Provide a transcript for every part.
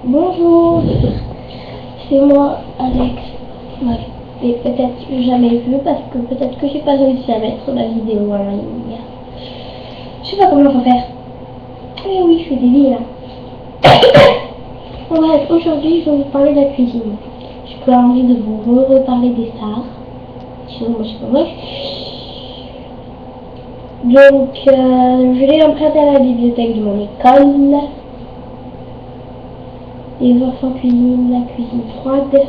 Bonjour, c'est moi Alex. Vous m'avez peut-être jamais vu parce que peut-être que j'ai pas réussi à mettre la vidéo en ligne. Je sais pas comment on va faire. Eh oui, je suis débile là. Bon bref, aujourd'hui je vais vous parler de la cuisine. J'ai pas envie de vous reparler des stars. Sinon moi je sais pas moi. Donc je l'ai emprunté à la bibliothèque de mon école. Les enfants cuisinent la cuisine froide.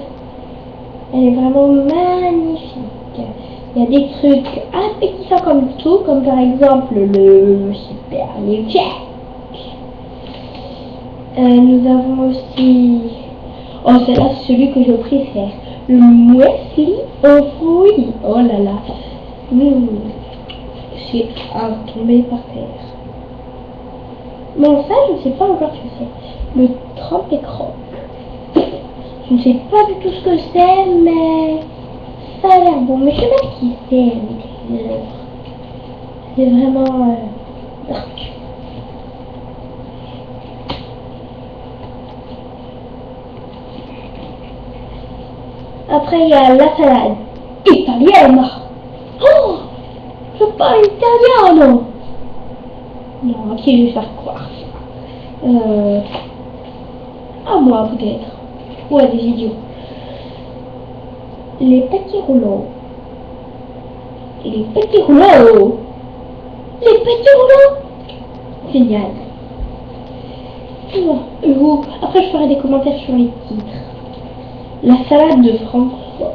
Elle est vraiment magnifique. Il y a des trucs appétissants comme tout, comme par exemple le super milkshake. Nous avons aussi, oh c'est là celui que je préfère, le muesli aux fruits. Oh là là, c'est à tomber par terre. Bon ça je ne sais pas encore ce que c'est. Le trempe et croque. Je ne sais pas du tout ce que c'est, mais ça a l'air bon. Mais je sais pas ce qui c'est. C'est vraiment dark. Après, il y a la salade italienne. Oh, je parle italien. Non, à qui je vais faire croire ça? À moi peut-être. Ou à des idiots. Les petits rouleaux. Les petits rouleaux. Les petits rouleaux. Génial. Après, je ferai des commentaires sur les titres. La salade de Francfort.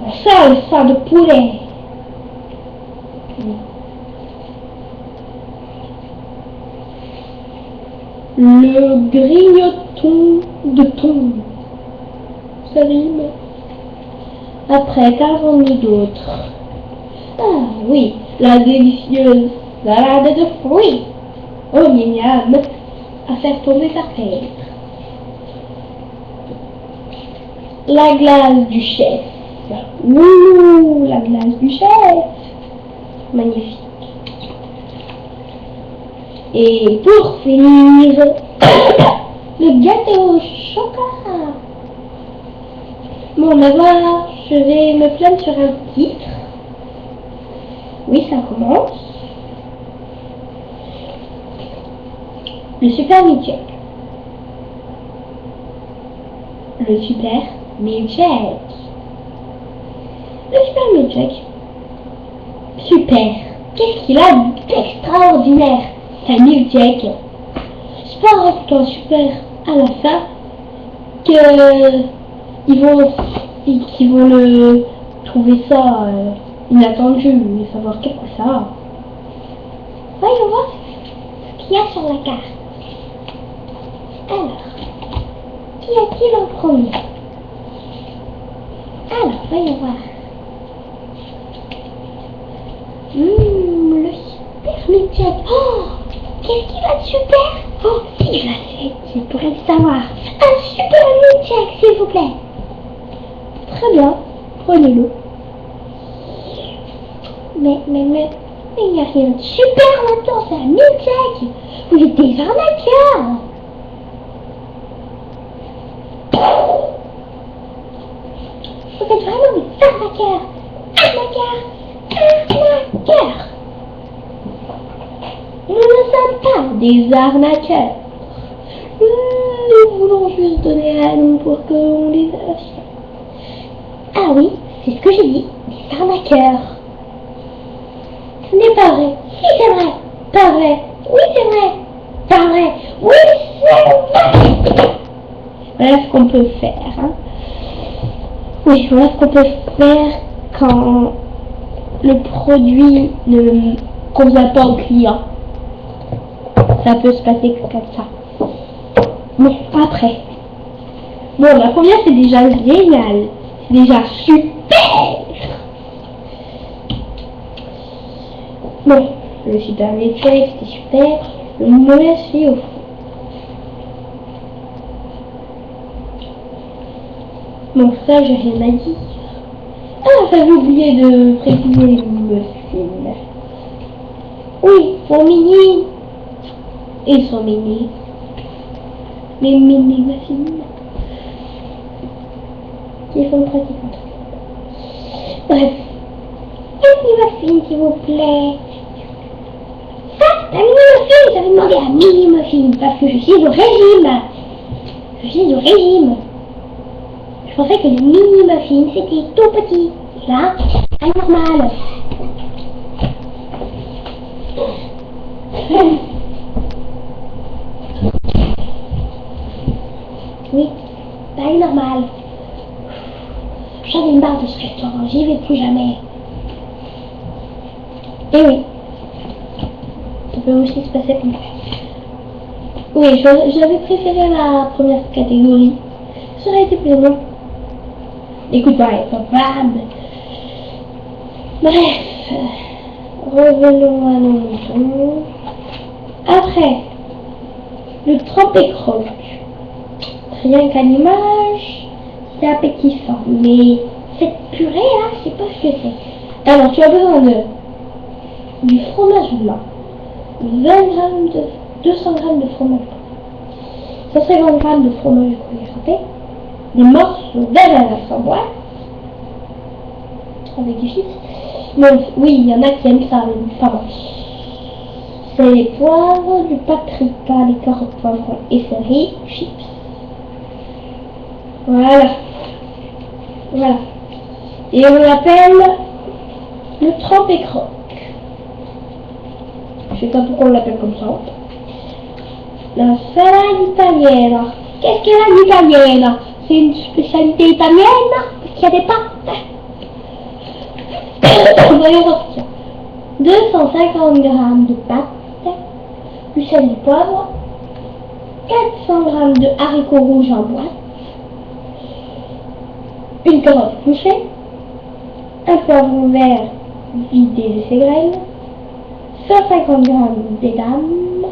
La salsa de poulet. Le grignoton de thon. Ça rime. Après, qu'avons-nous d'autre? Ah oui, la délicieuse salade de fruits. Oh mignonne, à faire tomber par terre. La glace du chef. Ouh, la glace du chef. Magnifique. Et pour finir, le gâteau au chocolat. Bon, d'abord, je vais me plaindre sur un titre. Oui, ça commence. Le super milkshake. Le super milkshake. Le super milkshake. Super. Qu'est-ce qu'il a d'extraordinaire? C'est un milkshake. C'est pas toi super à la fin qu'ils vont le trouver ça inattendu et savoir qu'est-ce que ça a. Voyons voir ce qu'il y a sur la carte. Alors, qui a-t-il en premier? Alors, voyons voir. Le super milkshake. Oh, qu'est-ce qu'il a de super? Oh, si je l'achète, je pourrais le savoir. Un super milkshake, s'il vous plaît. Très bien, prenez-le. Mais il n'y a rien de super là-dedans, c'est un milkshake. Vous êtes des arnaqueurs. Vous êtes vraiment des arnaqueurs. Arnaqueurs. Nous ne sommes pas des arnaqueurs. Nous voulons juste donner à nous pour qu'on les achète. Ah oui, c'est ce que j'ai dit, des arnaqueurs. Ce n'est pas vrai. Si c'est vrai. Pas vrai. Oui c'est vrai. Pas vrai. Oui c'est vrai. Voilà ce qu'on peut faire. Hein. Oui, voilà ce qu'on peut faire quand le produit ne convient pas au client. Ça peut se passer comme ça. Bon, après. Bon, la première c'est déjà génial. C'est déjà super. Bon, le super milkshake c'était super. Le muesli au fond. Bon, ça j'ai rien à dire. Ah, j'avais oublié de préciser le film. Oui, pour mini. Ils sont mini. Les mini muffins. Qui font pratique. Bref. Un mini muffin, s'il vous plaît. Ça, un mini muffin, j'avais demandé un mini muffin parce que je suis au régime. Je suis au régime. Je pensais que les mini muffins c'était tout petit. Là, c'est normal. Oui, taille normale. J'en ai marre de ce restaurant, j'y vais plus jamais. Et oui, ça peut aussi se passer comme ça. Oui, j'avais préféré la première catégorie. Ça aurait été plus long. Écoute, pareil, capable. Bref, revenons à nos moutons. Après, le trempé croque. Rien qu'à l'image, c'est appétissant. Mais cette purée là, je sais pas ce que c'est. Alors, tu as besoin du fromage blanc, 200 grammes de fromage blanc, 150 grammes de fromage gruyère râpé, des morceaux d'ananas en boîte, avec des chips. Bon, oui, il y en a qui aiment ça, mais pas moi. C'est les poivres, du paprika, les carottes, poivrons et céleri, chips. Voilà. Voilà. Et on l'appelle le trempé croque. Je sais pas pourquoi on l'appelle comme ça. La salade italienne. Qu'est-ce que la italienne? C'est une spécialité italienne parce qu'il y a des pâtes. Voyons sortir. 250 grammes de pâtes, du sel et du poivre, 400 grammes de haricots rouges en boîte, une carotte couchée, un poivron vert vidé de ses graines, 150 grammes d'édames,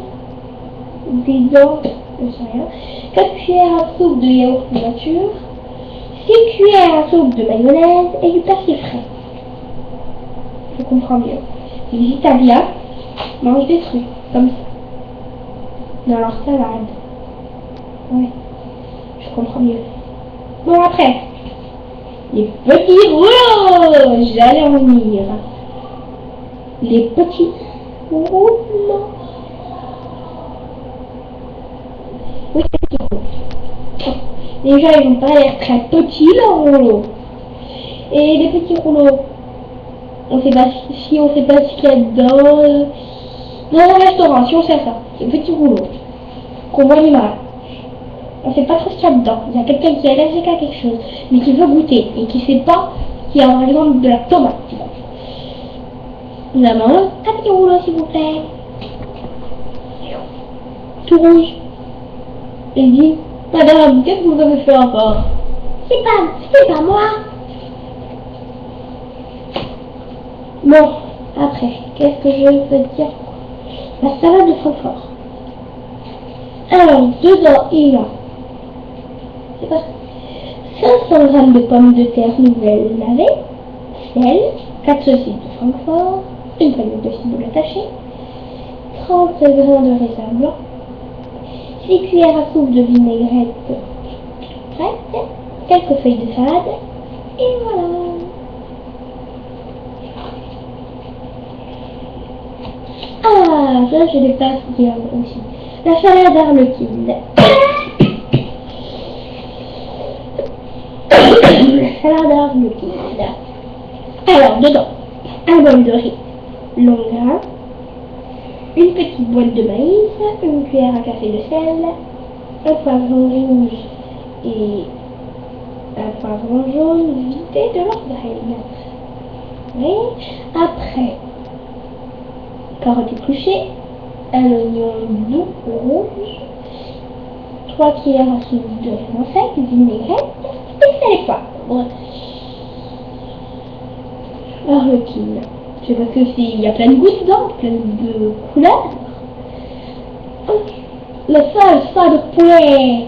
des dents, je sais rien, 4 cuillères à soupe de yaourt nature, 6 cuillères à soupe de mayonnaise et du persil frais. Je comprends mieux. Les Italiens mangent des trucs comme ça dans leur salade. Oui, je comprends mieux. Bon, après, les petits rouleaux, j'allais en venir. Les petits rouleaux. Oui, les petits rouleaux. Déjà, ils n'ont pas l'air très petits, leurs rouleaux. Et les petits rouleaux, on sait pas si on sait pas ce qu'il y a dedans. Dans un restaurant, si on sait ça, les petits rouleaux qu'on voit l'image, on sait pas trop ce qu'il y a dedans. Il y a quelqu'un qui est allergique à quelque chose, mais qui veut goûter et qui sait pas qu'il y a par exemple de la tomate. Nous avons un petit rouleau s'il vous plaît. Tout rouge. Il dit, madame, qu'est-ce que vous avez fait encore? C'est pas moi. Bon, après, qu'est-ce que je veux dire? La salade de Francfort. Alors, dedans, il y a, c'est pas, 500 grammes de pommes de terre nouvelles lavées, sel, 4 saucisses de Francfort, une poignée de ciboule attachée, 30 grains de raisin blanc, 6 cuillères à soupe de vinaigrette prête, quelques feuilles de salade, et voilà. Ah, ça je l'ai pas dire aussi. La salade arlequine. La salade arlequine. Alors, dedans, un bol de riz long grain, une petite boîte de maïs, une cuillère à café de sel, un poivron rouge et un poivron jaune vidé de leur graine. Oui. Après, carottes épluchées, un oignon doux rouge, 3 cuillères à soupe de raisin sec, vinaigrette et sel et poivre. Arlequine. Je sais pas ce que c'est, il y a plein de gouttes dedans, plein de couleurs. La salsa de poulet.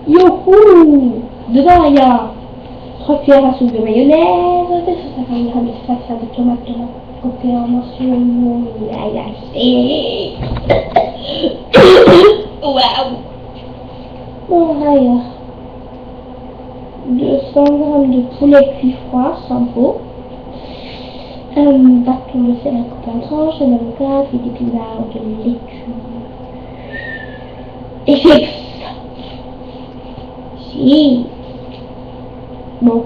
Youhou! Dedans il y a 3 cuillères à soupe de mayonnaise, 250 grammes de salsa de tomate. confirmation, il a acheté. Waouh. Bon, alors, 200 grammes de poulet cuit froid, sans peau. Un bâton de sel à couper en tranches, un avocat, et des épinards de légumes. Et c'est ça. Si. Bon.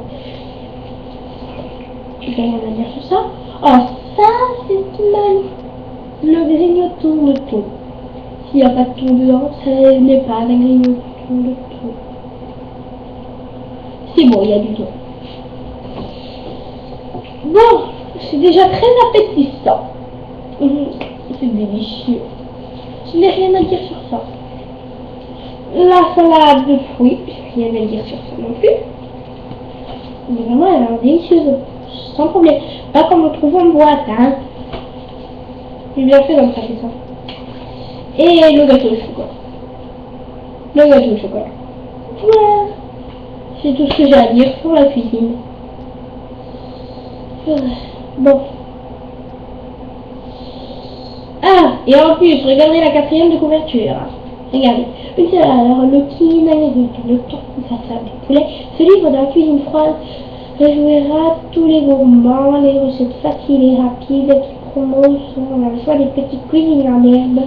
Je vais rien à dire sur ça. Oh, ça, c'est mal. Le grignoton de thon. S'il n'y a pas de thon dedans, ça n'est pas un grignoton de thon. C'est bon, il y a du thon. Bon, c'est déjà très appétissant. C'est délicieux. Je n'ai rien à dire sur ça. La salade de fruits, je n'ai rien à dire sur ça non plus. Mais vraiment, elle a l'air délicieuse. Sans problème. Pas comme on trouve en boîte, hein. J'ai bien fait comme ça, c'est ça. Et le gâteau au chocolat. Le gâteau au chocolat. Voilà. C'est tout ce que j'ai à dire sur la cuisine. Bon. Ah, et en plus, regardez la quatrième de couverture. Regardez. Alors, le king, le thon, ça salade de poulet. Ce livre de la cuisine froide réjouira tous les gourmands. Les recettes faciles et rapides qui promouvent le choix des petites cuisines en herbe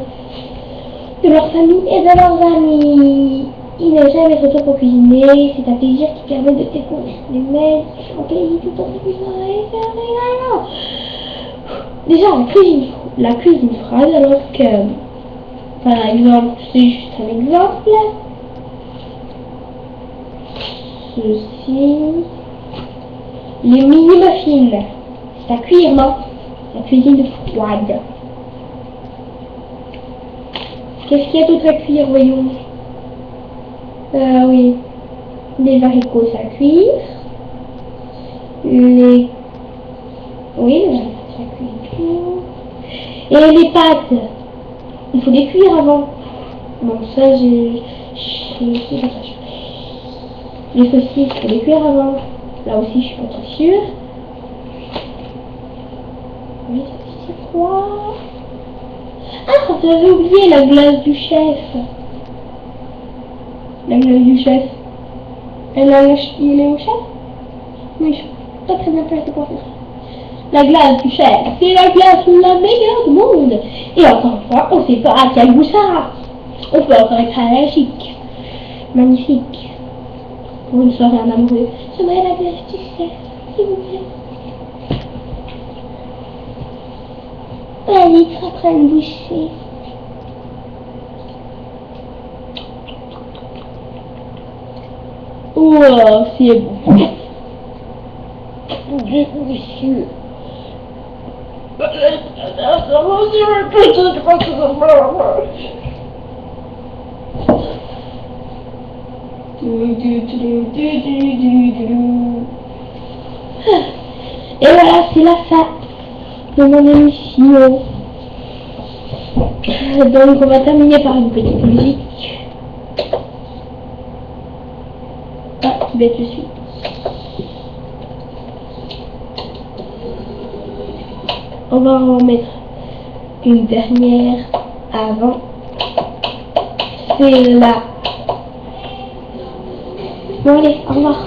de leur famille et de leurs amis. Il n'est jamais trop tôt pour cuisiner. C'est un plaisir qui permet de découvrir les mets en pays tout en cuisinant. Déjà, la cuisine froide, alors que, par exemple, c'est juste un exemple. Ceci. Les mini muffins. C'est à cuire, non? La cuisine froide. Qu'est-ce qu'il y a d'autre à cuire, voyons? Oui. Les haricots à cuire. Oui, les haricots à cuire. Et les pâtes. Il faut les cuire avant. Bon, ça, j'ai les saucisses, il faut les cuire avant. Là aussi, je suis pas très sûre. Oui, c'est quoi? Ah, j'avais oublié la glace du chef. La glace du chef. Il est au chef? Oui, je suis pas très intéressée pour faire ça. La glace du chef, c'est la glace la meilleure du monde. Et encore une fois, on sait pas à quel goût ça a. On peut encore être allergique. Magnifique. Pour une soirée en amoureux. J'aimerais la glace du chef, s'il vous plaît. Allez, ça prend une bouchée. Oh, c'est bon. Délicieux. Et voilà, c'est la fin de mon émission. Donc on va terminer par une petite musique. Ah, bête je suis. On va en mettre une dernière avant. C'est là. Bon allez, au revoir.